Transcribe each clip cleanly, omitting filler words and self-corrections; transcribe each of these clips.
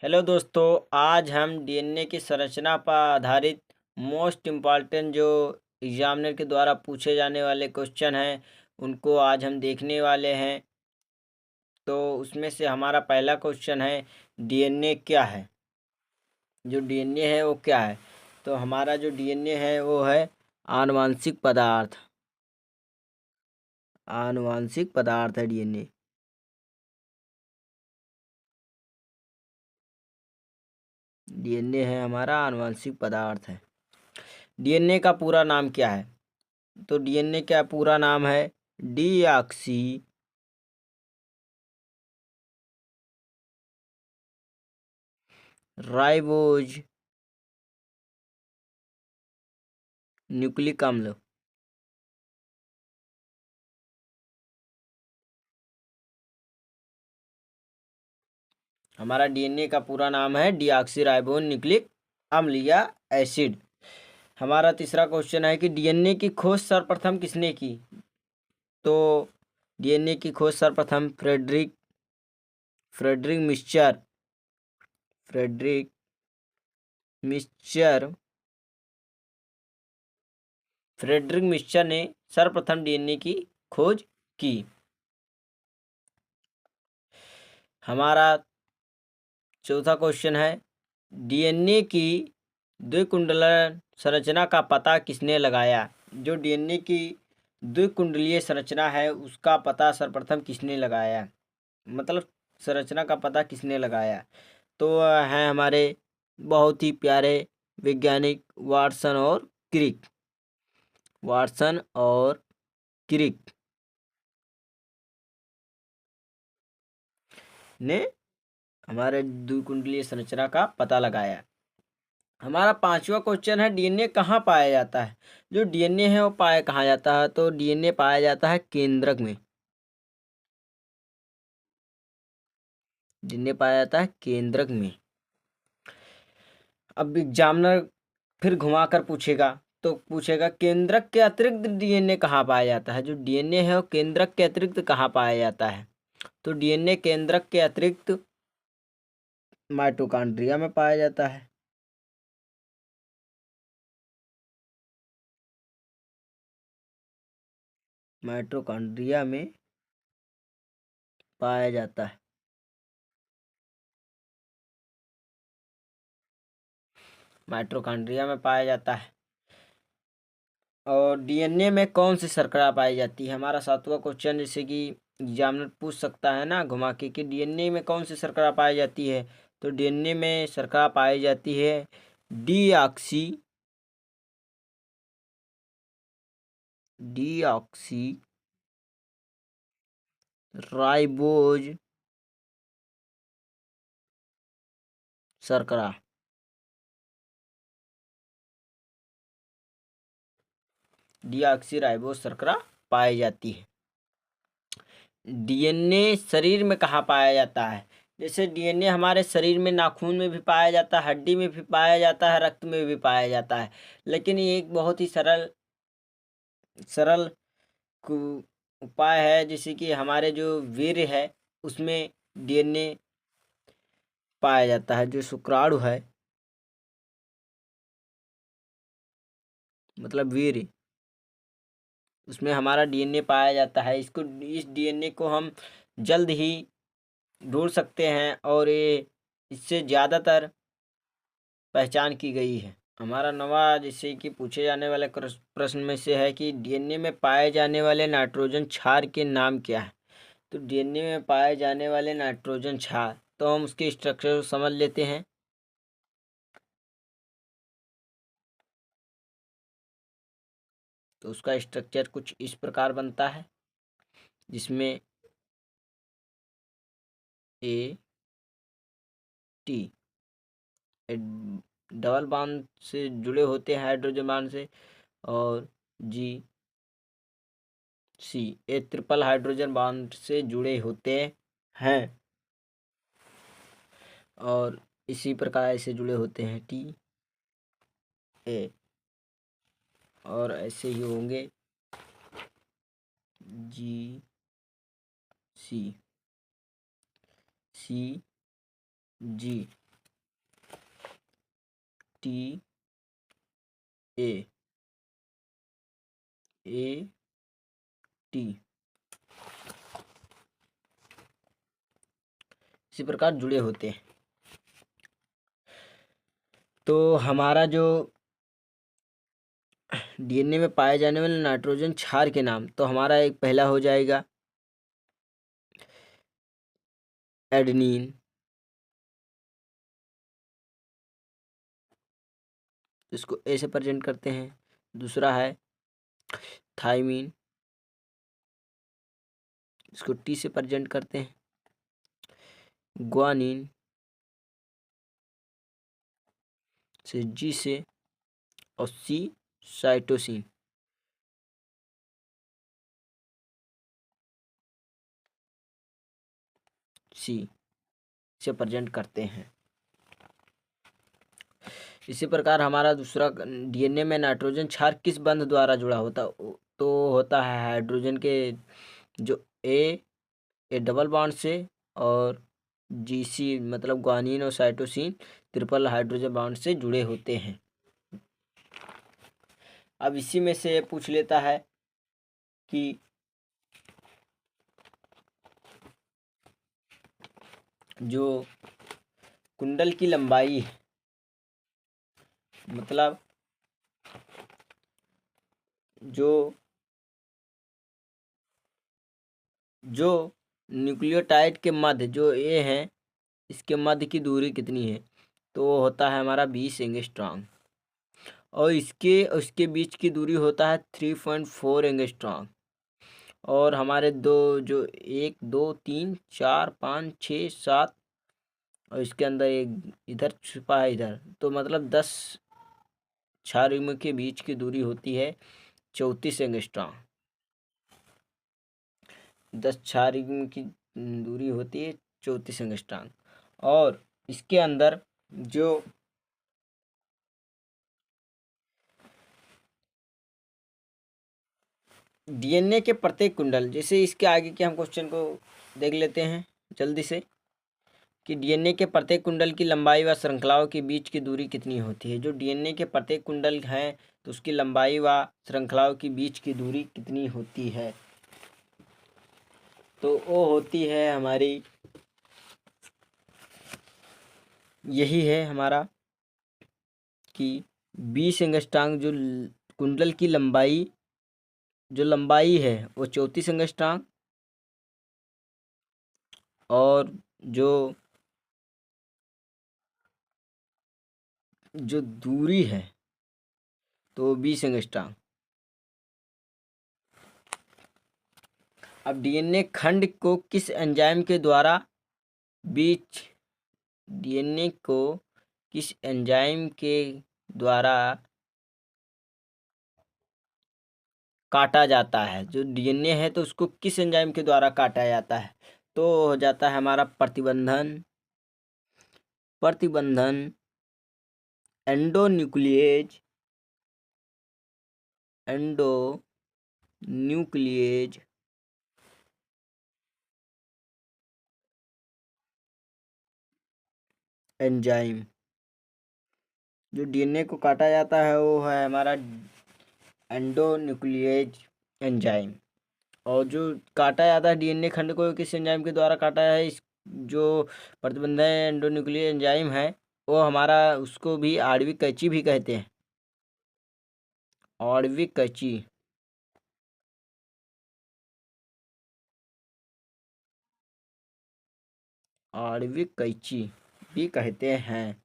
Hello दोस्तों, आज हम डीएनए की संरचना पर आधारित मोस्ट इम्पॉर्टेंट जो एग्जामिनर के द्वारा पूछे जाने वाले क्वेश्चन हैं उनको आज हम देखने वाले हैं। तो उसमें से हमारा पहला क्वेश्चन है, डीएनए क्या है। जो डीएनए है वो क्या है? तो हमारा जो डीएनए है वो है आनुवांशिक पदार्थ। आनुवांशिक पदार्थ है डीएनए। डीएनए है हमारा आनुवांशिक पदार्थ है। डीएनए का पूरा नाम क्या है? तो डीएनए का पूरा नाम है डीऑक्सी राइबोज न्यूक्लिक अम्ल। हमारा डीएनए का पूरा नाम है डीऑक्सी राइबो न्यूक्लिक अम्ल या एसिड। हमारा तीसरा क्वेश्चन है कि डीएनए की खोज सर्वप्रथम किसने की? तो डीएनए की खोज सर्वप्रथम Friedrich Friedrich Miescher Friedrich Miescher Friedrich Miescher ने सर्वप्रथम डीएनए की खोज की। हमारा चौथा क्वेश्चन है, डीएनए की द्विकुंडलन संरचना का पता किसने लगाया? जो डीएनए की द्विकुंडलीय संरचना है उसका पता सर्वप्रथम किसने लगाया, मतलब संरचना का पता किसने लगाया? तो हैं हमारे बहुत ही प्यारे वैज्ञानिक वाटसन और क्रिक। वाटसन और क्रिक ने हमारे द्विकुंडलीय संरचना का पता लगाया। हमारा पांचवा क्वेश्चन है, डीएनए कहाँ पाया जाता है? जो डीएनए है वो पाया कहाँ जाता है? तो डीएनए पाया जाता है केंद्रक में। डीएनए पाया जाता है केंद्रक में। अब एग्जामिनर फिर घुमा कर पूछेगा, तो पूछेगा केंद्रक के अतिरिक्त डीएनए कहाँ पाया जाता है? जो डीएनए है वो केंद्रक के अतिरिक्त कहाँ पाया जाता है? तो डीएनए केंद्रक के अतिरिक्त माइटोकॉन्ड्रिया में पाया जाता है। माइटोकॉन्ड्रिया में पाया जाता है। माइटोकॉन्ड्रिया में पाया जाता है। और डीएनए में कौन सी शर्करा पाई जाती है? हमारा सातवां क्वेश्चन, जैसे कि एग्जामिनर पूछ सकता है ना घुमा के कि डीएनए में कौन सी शर्करा पाई जाती है? तो डीएनए में शर्करा पाई जाती है डीऑक्सी डीऑक्सी राइबोज शर्करा। डीऑक्सी राइबोज शर्करा पाई जाती है। डीएनए शरीर में कहाँ पाया जाता है? जैसे डीएनए हमारे शरीर में नाखून में भी पाया जाता है, हड्डी में भी पाया जाता है, रक्त में भी पाया जाता है। लेकिन ये एक बहुत ही सरल सरल उपाय है, जैसे कि हमारे जो वीर्य है उसमें डीएनए पाया जाता है। जो शुक्राणु है मतलब वीर्य, उसमें हमारा डीएनए पाया जाता है। इस डीएनए को हम जल्द ही ढूंढ सकते हैं और ये इससे ज़्यादातर पहचान की गई है। हमारा नवा जैसे कि पूछे जाने वाले प्रश्न में से है कि डीएनए में पाए जाने वाले नाइट्रोजन क्षार के नाम क्या है? तो डीएनए में पाए जाने वाले नाइट्रोजन क्षार, तो हम उसके स्ट्रक्चर को समझ लेते हैं। तो उसका स्ट्रक्चर कुछ इस प्रकार बनता है, जिसमें ए टी डबल बॉन्ड से जुड़े होते हैं हाइड्रोजन बॉन्ड से, और जी सी ए ट्रिपल हाइड्रोजन बॉन्ड से जुड़े होते हैं। और इसी प्रकार से जुड़े होते हैं टी ए, और ऐसे ही होंगे जी सी सी जी। टी ए ए टी इसी प्रकार जुड़े होते हैं। तो हमारा जो डीएनए में पाए जाने वाले नाइट्रोजन क्षार के नाम, तो हमारा एक पहला हो जाएगा एडेनिन, इसको ए से प्रेजेंट करते हैं। दूसरा है थाइमीन, इसको टी से प्रेजेंट करते हैं। ग्वानिन से जी से, और सी साइटोसिन सी से प्रेजेंट करते हैं। इसी प्रकार हमारा दूसरा डीएनए में नाइट्रोजन क्षार किस बंध द्वारा जुड़ा होता, तो होता है हाइड्रोजन के जो ए डबल बॉन्ड से, और जीसी मतलब ग्वानिन और साइटोसिन ट्रिपल हाइड्रोजन बॉन्ड से जुड़े होते हैं। अब इसी में से पूछ लेता है कि जो कुंडल की लंबाई है, मतलब जो न्यूक्लियोटाइड के मध्य जो ए है, इसके मध्य की दूरी कितनी है, तो वो होता है हमारा 20 एंगस्ट्रॉम, और उसके बीच की दूरी होता है 3.4 एंगस्ट्रॉम। और हमारे दो जो 1 2 3 4 5 6 7, और इसके अंदर एक इधर छुपा है इधर, तो मतलब 10 क्षारयुग्म के बीच की दूरी होती है 34 एंगस्ट्रॉम। 10 क्षारयुग्म की दूरी होती है 34 एंगस्ट्रॉम। और इसके अंदर जो डीएनए के प्रत्येक कुंडल, जैसे इसके आगे के हम क्वेश्चन को देख लेते हैं जल्दी से, कि डीएनए के प्रत्येक कुंडल की लंबाई व श्रृंखलाओं के बीच की दूरी कितनी होती है। जो डीएनए के प्रत्येक कुंडल हैं, तो उसकी लंबाई व श्रृंखलाओं के बीच की दूरी कितनी होती है, तो वो होती है हमारी, यही है हमारा कि 20 एंगस्ट्रॉम। जो कुंडल की लंबाई है वो 34 एंगस्ट्रॉम, और जो दूरी है तो 20 एंगस्ट्रॉम। अब डीएनए खंड को किस एंजाइम के द्वारा बीच डीएनए को किस एंजाइम के द्वारा काटा जाता है। जो डीएनए है तो उसको किस एंजाइम के द्वारा काटा जाता है, तो हो जाता है हमारा प्रतिबंधन एंडोन्यूक्लिएज एंजाइम। जो डीएनए को काटा जाता है वो है हमारा एंडोन्यूक्लिएज एंजाइम। और जो काटा जाता है डीएनए खंड को किस एंजाइम के द्वारा काटा है, इस जो प्रतिबंधक एंडोन्यूक्लियर एंजाइम है, वो हमारा उसको भी आणविक कैंची भी कहते हैं। आणविक कैंची भी कहते हैं।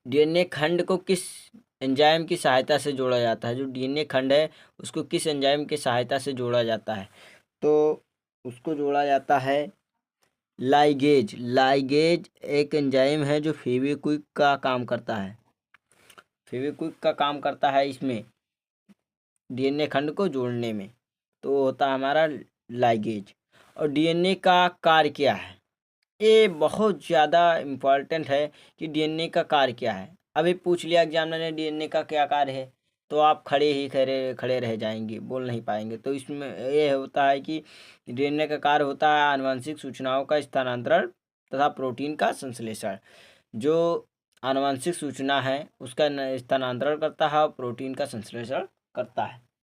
डीएनए खंड को किस एंजाइम की सहायता से जोड़ा जाता है। जो डीएनए खंड है उसको किस एंजाइम की सहायता से जोड़ा जाता है, तो उसको जोड़ा जाता है लाइगेज एक एंजाइम है जो फेविक्विक का काम करता है इसमें डीएनए खंड को जोड़ने में, तो होता है हमारा लाइगेज। और डीएनए का कार्य क्या है, ये बहुत ज़्यादा इम्पॉर्टेंट है कि डीएनए का कार्य क्या है। अभी पूछ लिया एग्जामिनर ने डीएनए का क्या कार्य है, तो आप खड़े रह जाएंगे, बोल नहीं पाएंगे। तो इसमें ये होता है कि डीएनए का कार्य होता है आनुवंशिक सूचनाओं का स्थानांतरण तथा प्रोटीन का संश्लेषण। जो आनुवंशिक सूचना है उसका स्थानांतरण करता है और प्रोटीन का संश्लेषण करता है।